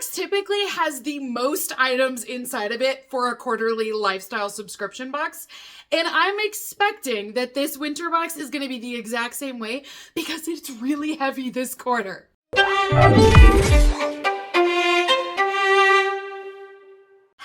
box typically has the most items inside of it for a quarterly lifestyle subscription box. And I'm expecting that this winter box is going to be the exact same way because it's really heavy this quarter.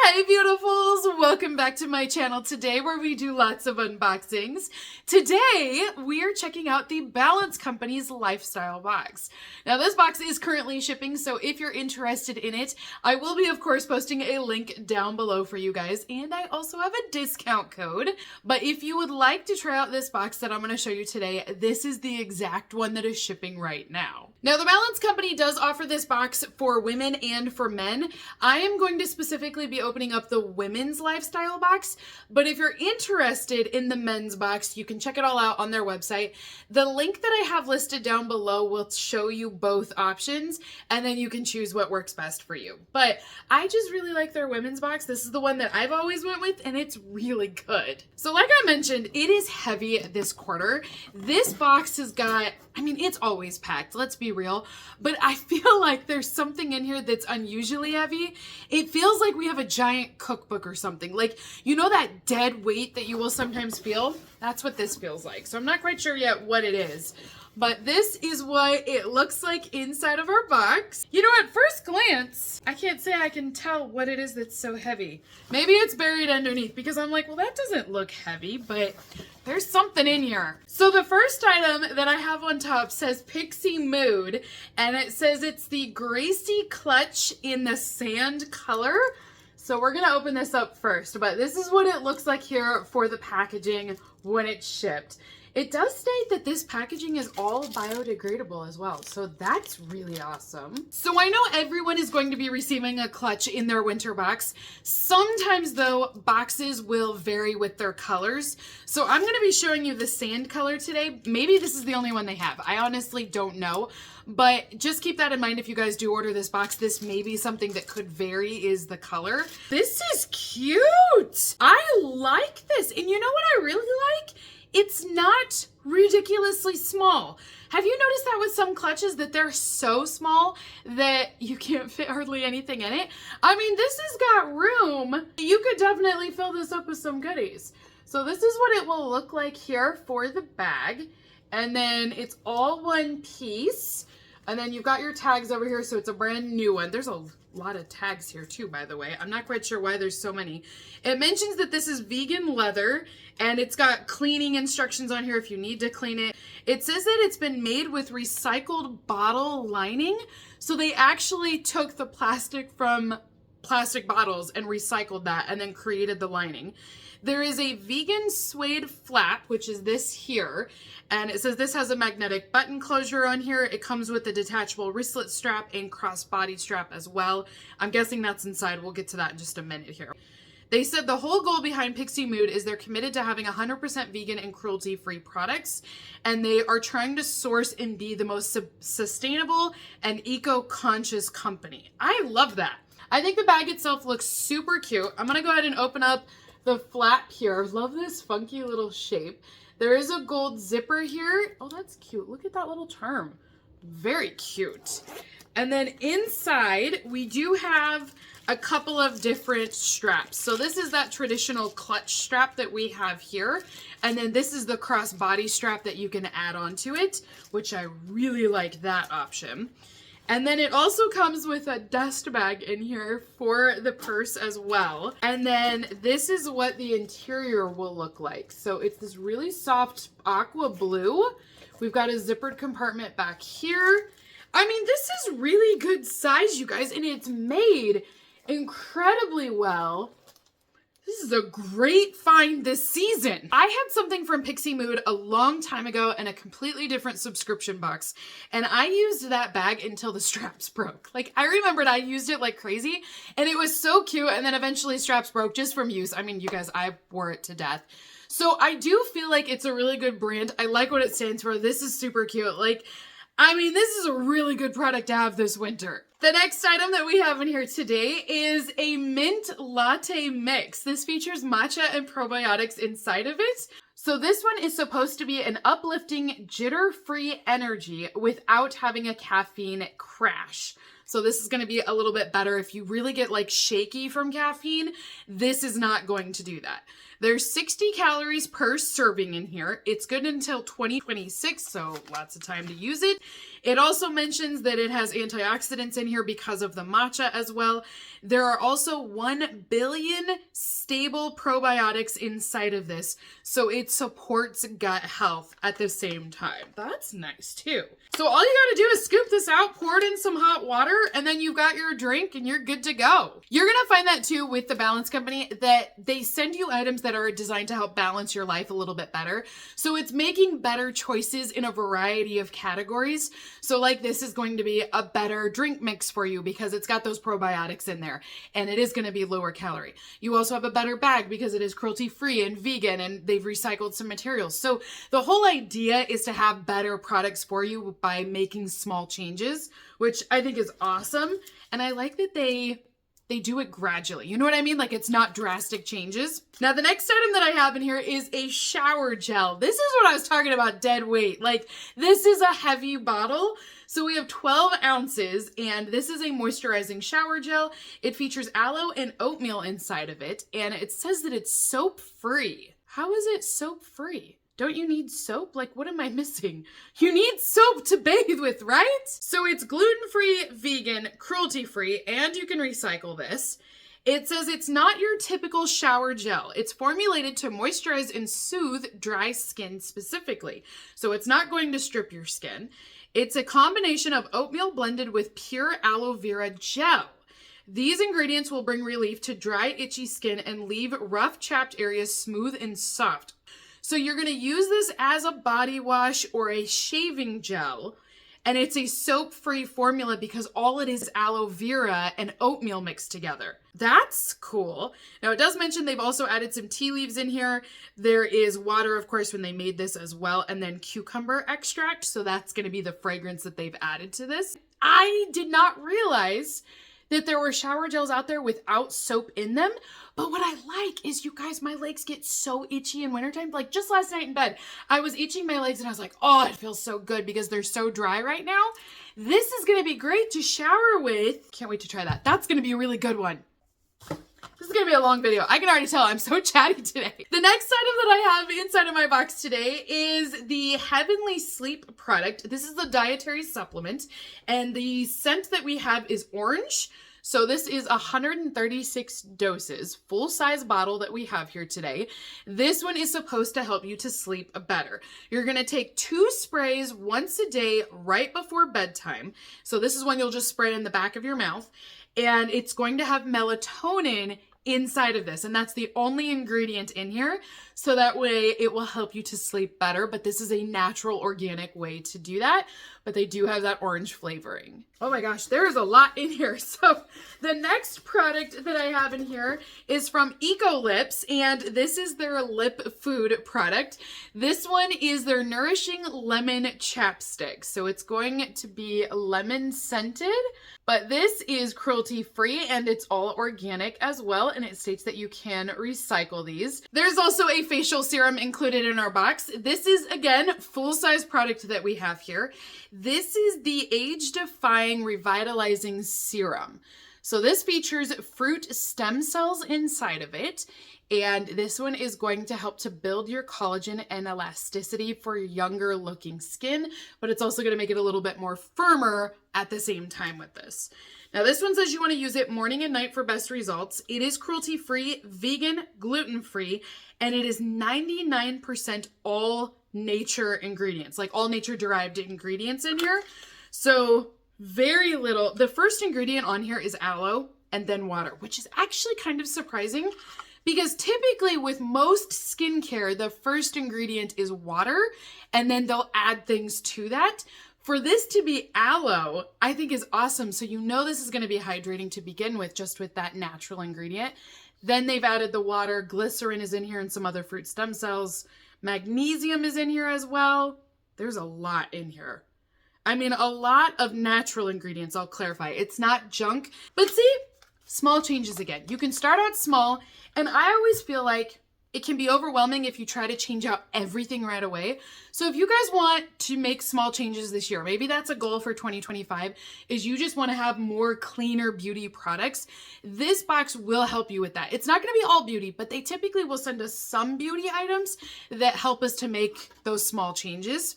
Hey beautifuls, welcome back to my channel today where we do lots of unboxings. Today we are checking out the Balance Company's lifestyle box. Now this box is currently shipping, so if you're interested in it, I will be of course posting a link down below for you guys, and I also have a discount code. But if you would like to try out this box that I'm going to show you today, this is the exact one that is shipping right now. Now the Balance Company does offer this box for women and for men. I am going to specifically be opening up the women's lifestyle box, but if you're interested in the men's box, you can check it all out on their website. The link that I have listed down below will show you both options, and then you can choose what works best for you. But I just really like their women's box. This is the one that I've always went with, and it's really good. So like I mentioned, it is heavy this quarter. This box has got, I mean, it's always packed, let's be real, but I feel like there's something in here that's unusually heavy. It feels like we have a giant cookbook or something. Like, you know that dead weight that you will sometimes feel? That's what this feels like. So I'm not quite sure yet what it is, but this is what it looks like inside of our box. You know, at first glance, I can't say I can tell what it is that's so heavy. Maybe it's buried underneath because I'm like, well, that doesn't look heavy, but there's something in here. So the first item that I have on top says Pixie Mood, and it says it's the Gracie Clutch in the sand color. So we're gonna open this up first, but this is what it looks like here for the packaging when it's shipped. It does state that this packaging is all biodegradable as well, so that's really awesome. So I know everyone is going to be receiving a clutch in their winter box. Sometimes though, boxes will vary with their colors. So I'm gonna be showing you the sand color today. Maybe this is the only one they have. I honestly don't know, but just keep that in mind if you guys do order this box. This may be something that could vary is the color. This is cute. I like this. And you know what I really like? It's not ridiculously small. Have you noticed that with some clutches that they're so small that you can't fit hardly anything in it? I mean, this has got room. You could definitely fill this up with some goodies. So this is what it will look like here for the bag. And then it's all one piece. And then you've got your tags over here, so it's a brand new one. There's a lot of tags here too, by the way. I'm not quite sure why there's so many. It mentions that this is vegan leather, and it's got cleaning instructions on here if you need to clean it. It says that it's been made with recycled bottle lining. So they actually took the plastic from plastic bottles and recycled that and then created the lining. There is a vegan suede flap, which is this here, and it says this has a magnetic button closure on here. It comes with a detachable wristlet strap and crossbody strap as well. I'm guessing that's inside. We'll get to that in just a minute here. They said the whole goal behind Pixie Mood is they're committed to having 100% vegan and cruelty-free products, and they are trying to source and be the most sustainable and eco-conscious company. I love that. I think the bag itself looks super cute. I'm gonna go ahead and open up the flap here. Love this funky little shape. There is a gold zipper here. Oh, that's cute. Look at that little charm. Very cute. And then inside, we do have a couple of different straps. So this is that traditional clutch strap that we have here. And then this is the crossbody strap that you can add onto it, which I really like that option. And then it also comes with a dust bag in here for the purse as well. And then this is what the interior will look like. So it's this really soft aqua blue. We've got a zippered compartment back here. I mean, this is really good size, you guys, and it's made incredibly well. This is a great find this season. I had something from Pixie Mood a long time ago in a completely different subscription box, and I used that bag until the straps broke. Like, I remembered I used it like crazy, and it was so cute, and then eventually straps broke just from use. I mean, you guys, I wore it to death. So I do feel like it's a really good brand. I like what it stands for. This is super cute. Like, I mean, this is a really good product to have this winter. The next item that we have in here today is a mint latte mix. This features matcha and probiotics inside of it. So this one is supposed to be an uplifting, jitter-free energy without having a caffeine crash. So this is going to be a little bit better if you really get like shaky from caffeine. This is not going to do that. There's 60 calories per serving in here. It's good until 2026, so lots of time to use it. It also mentions that it has antioxidants in here because of the matcha as well. There are also 1 billion stable probiotics inside of this, so it supports gut health at the same time. That's nice too. So all you gotta do is scoop this out, pour it in some hot water, and then you've got your drink and you're good to go. You're gonna find that too with the Balance Company, that they send you items that are designed to help balance your life a little bit better. So it's making better choices in a variety of categories. So like this is going to be a better drink mix for you because it's got those probiotics in there and it is going to be lower calorie. You also have a better bag because it is cruelty free and vegan and they've recycled some materials. So the whole idea is to have better products for you by making small changes, which I think is awesome. And I like that they do it gradually. You know what I mean? Like it's not drastic changes. Now the next item that I have in here is a shower gel. This is what I was talking about, dead weight. Like this is a heavy bottle. So we have 12 ounces and this is a moisturizing shower gel. It features aloe and oatmeal inside of it. And it says that it's soap free. How is it soap free? Don't you need soap? Like, what am I missing? You need soap to bathe with, right? So it's gluten-free, vegan, cruelty-free, and you can recycle this. It says it's not your typical shower gel. It's formulated to moisturize and soothe dry skin specifically. So it's not going to strip your skin. It's a combination of oatmeal blended with pure aloe vera gel. These ingredients will bring relief to dry, itchy skin and leave rough, chapped areas smooth and soft. So you're going to use this as a body wash or a shaving gel, and it's a soap-free formula because all it is aloe vera and oatmeal mixed together. That's cool. Now it does mention they've also added some tea leaves in here. There is water, of course, when they made this as well, and then cucumber extract. So that's going to be the fragrance that they've added to this. I did not realize that there were shower gels out there without soap in them. But what I like is, you guys, my legs get so itchy in wintertime. Like just last night in bed, I was itching my legs and I was like, oh, it feels so good because they're so dry right now. This is going to be great to shower with. Can't wait to try that. That's going to be a really good one. This is going to be a long video. I can already tell I'm so chatty today. The next item that I have inside of my box today is the Heavenly Sleep product. This is the dietary supplement, and the scent that we have is orange. So this is 136 doses, full-size bottle that we have here today. This one is supposed to help you to sleep better. You're going to take 2 sprays once a day right before bedtime. So this is one you'll just spray in the back of your mouth. And it's going to have melatonin inside of this, and that's the only ingredient in here, so that way it will help you to sleep better. But this is a natural, organic way to do that, but they do have that orange flavoring. Oh my gosh, there is a lot in here. So the next product that I have in here is from Eco Lips, and this is their lip food product. This one is their Nourishing Lemon Chapstick. So it's going to be lemon scented, but this is cruelty free and it's all organic as well. And it states that you can recycle these. There's also a facial serum included in our box. This is, again, full-size product that we have here. This is the Age-Defying Revitalizing Serum. So this features fruit stem cells inside of it. And this one is going to help to build your collagen and elasticity for younger looking skin, but it's also going to make it a little bit more firmer at the same time with this. Now this one says you want to use it morning and night for best results. It is cruelty free, vegan, gluten free, and it is 99% all nature ingredients, like all nature derived ingredients in here. So very little. The first ingredient on here is aloe and then water, which is actually kind of surprising because typically with most skincare, the first ingredient is water and then they'll add things to that. For this to be aloe, I think is awesome. So you know this is going to be hydrating to begin with, just with that natural ingredient. Then they've added the water, glycerin is in here and some other fruit stem cells. Magnesium is in here as well. There's a lot in here. I mean, a lot of natural ingredients, I'll clarify. It's not junk, but see, small changes again. You can start out small, and I always feel like It can be overwhelming if you try to change out everything right away. So if you guys want to make small changes this year, maybe that's a goal for 2025, is you just want to have more cleaner beauty products, this box will help you with that. It's not going to be all beauty, but they typically will send us some beauty items that help us to make those small changes.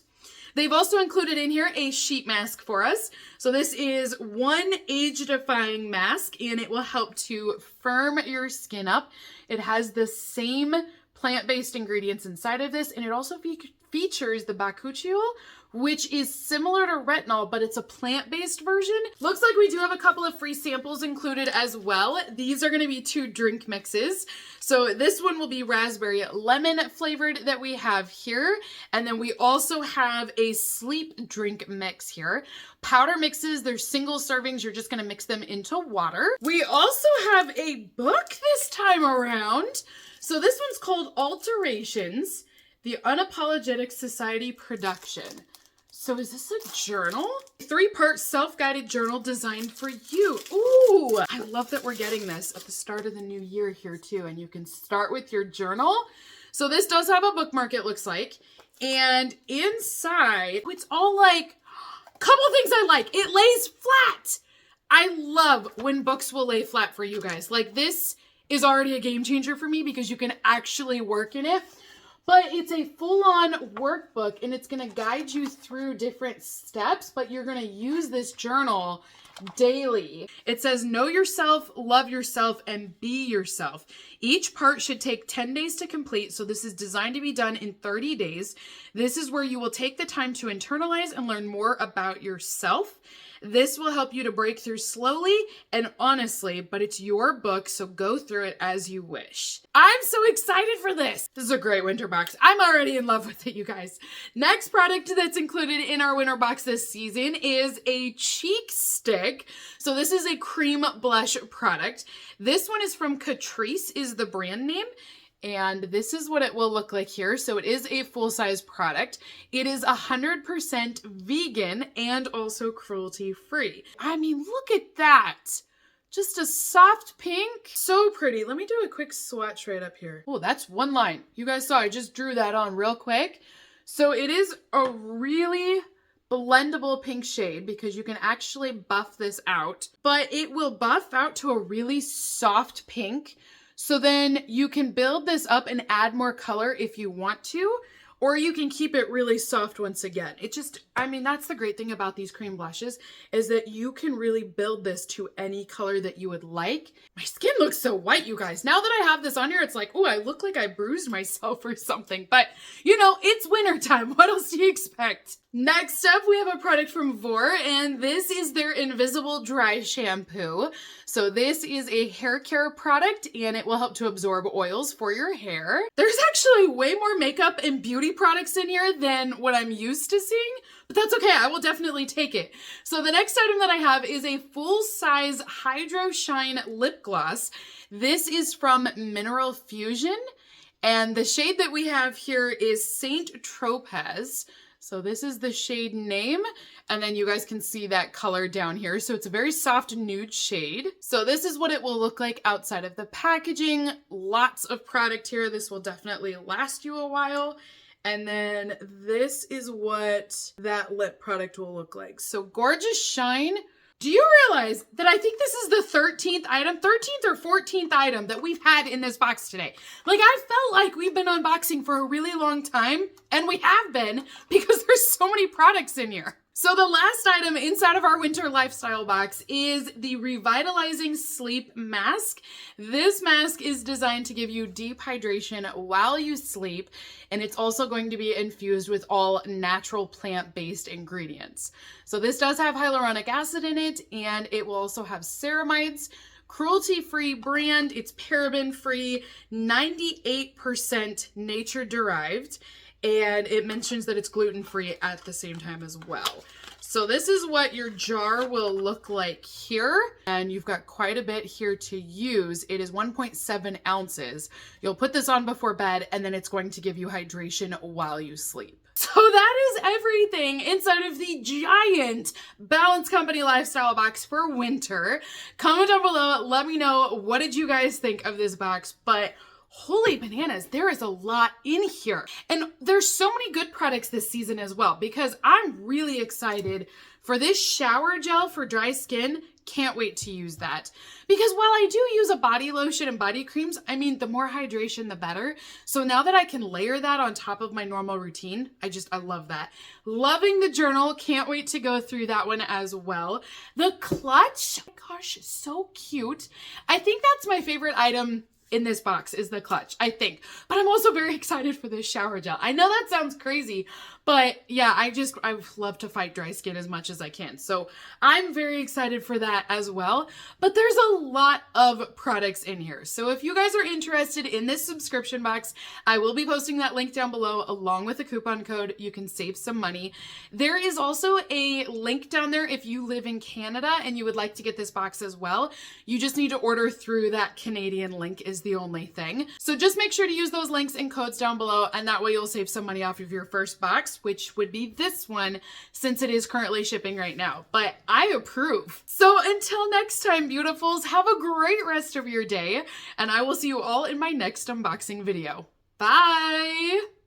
They've also included in here a sheet mask for us. So this is one age-defying mask, and it will help to firm your skin up. It has the same plant-based ingredients inside of this, and it also features the bakuchiol, which is similar to retinol, but it's a plant-based version. Looks like we do have a couple of free samples included as well. These are going to be 2 drink mixes. So this one will be raspberry lemon flavored that we have here. And then we also have a sleep drink mix here. Powder mixes, they're single servings. You're just going to mix them into water. We also have a book this time around. So this one's called Alterations, the Unapologetic Society Production. So is this a journal? 3-part self-guided journal designed for you. Ooh, I love that we're getting this at the start of the new year here too. And you can start with your journal. So this does have a bookmark, it looks like. And inside, it's all like, a couple things I like. It lays flat. I love when books will lay flat for you guys. Like this is already a game changer for me because you can actually work in it. But it's a full-on workbook, and it's going to guide you through different steps, but you're going to use this journal daily. It says, know yourself, love yourself, and be yourself. Each part should take 10 days to complete, so this is designed to be done in 30 days. This is where you will take the time to internalize and learn more about yourself. This will help you to break through slowly and honestly, but it's your book, so go through it as you wish. I'm so excited for this. This is a great winter box. I'm already in love with it, you guys. Next product that's included in our winter box this season is a cheek stick. So this is a cream blush product. This one is from Catrice is the brand name. And this is what it will look like here. So it is a full-size product. It is 100% vegan and also cruelty-free. I mean, look at that. Just a soft pink. So pretty. Let me do a quick swatch right up here. Oh, that's one line. You guys saw I just drew that on real quick. So it is a really blendable pink shade because you can actually buff this out. But it will buff out to a really soft pink. So then you can build this up and add more color if you want to, or you can keep it really soft once again. It just, I mean, that's the great thing about these cream blushes is that you can really build this to any color that you would like. My skin looks so white, you guys. Now that I have this on here, it's like, oh, I look like I bruised myself or something. But, you know, it's wintertime. What else do you expect? Next up, we have a product from Vor, and this is their Invisible Dry Shampoo. So this is a hair care product, and it will help to absorb oils for your hair. There's actually way more makeup and beauty products in here than what I'm used to seeing, but that's okay. I will definitely take it. So the next item that I have is a full-size Hydro Shine lip gloss. This is from Mineral Fusion, and the shade that we have here is Saint Tropez. So this is the shade name, and then you guys can see that color down here. So it's a very soft nude shade. So this is what it will look like outside of the packaging. Lots of product here. This will definitely last you a while. And then this is what that lip product will look like. So Gorgeous Shine. Do you realize that I think this is the 13th or 14th item that we've had in this box today? Like, I felt like we've been unboxing for a really long time, and we have been because there's so many products in here. So the last item inside of our winter lifestyle box is the Revitalizing Sleep Mask. This mask is designed to give you deep hydration while you sleep, and it's also going to be infused with all natural plant-based ingredients. So this does have hyaluronic acid in it, and it will also have ceramides, cruelty-free brand, it's paraben-free, 98% nature-derived, and it mentions that it's gluten-free at the same time as well. So this is what your jar will look like here, and you've got quite a bit here to use. It is 1.7 ounces. You'll put this on before bed, and then it's going to give you hydration while you sleep. So that is everything inside of the giant Balance Company Lifestyle box for winter. Comment down below, let me know, what did you guys think of this box? But Holy bananas, there is a lot in here. And there's so many good products this season as well, because I'm really excited for this shower gel for dry skin. Can't wait to use that. Because while I do use a body lotion and body creams, I mean, the more hydration, the better. So now that I can layer that on top of my normal routine, I love that. Loving the journal. Can't wait to go through that one as well. The clutch, oh my gosh, so cute. I think that's my favorite item in this box is the clutch, I think. But I'm also very excited for this shower gel. I know that sounds crazy, but yeah, I love to fight dry skin as much as I can. So I'm very excited for that as well. But there's a lot of products in here. So if you guys are interested in this subscription box, I will be posting that link down below along with a coupon code. You can save some money. There is also a link down there if you live in Canada and you would like to get this box as well. You just need to order through that Canadian link is the only thing. So just make sure to use those links and codes down below, and that way you'll save some money off of your first box, which would be this one since it is currently shipping right now. But I approve. So until next time, beautifuls, have a great rest of your day, and I will see you all in my next unboxing video. Bye!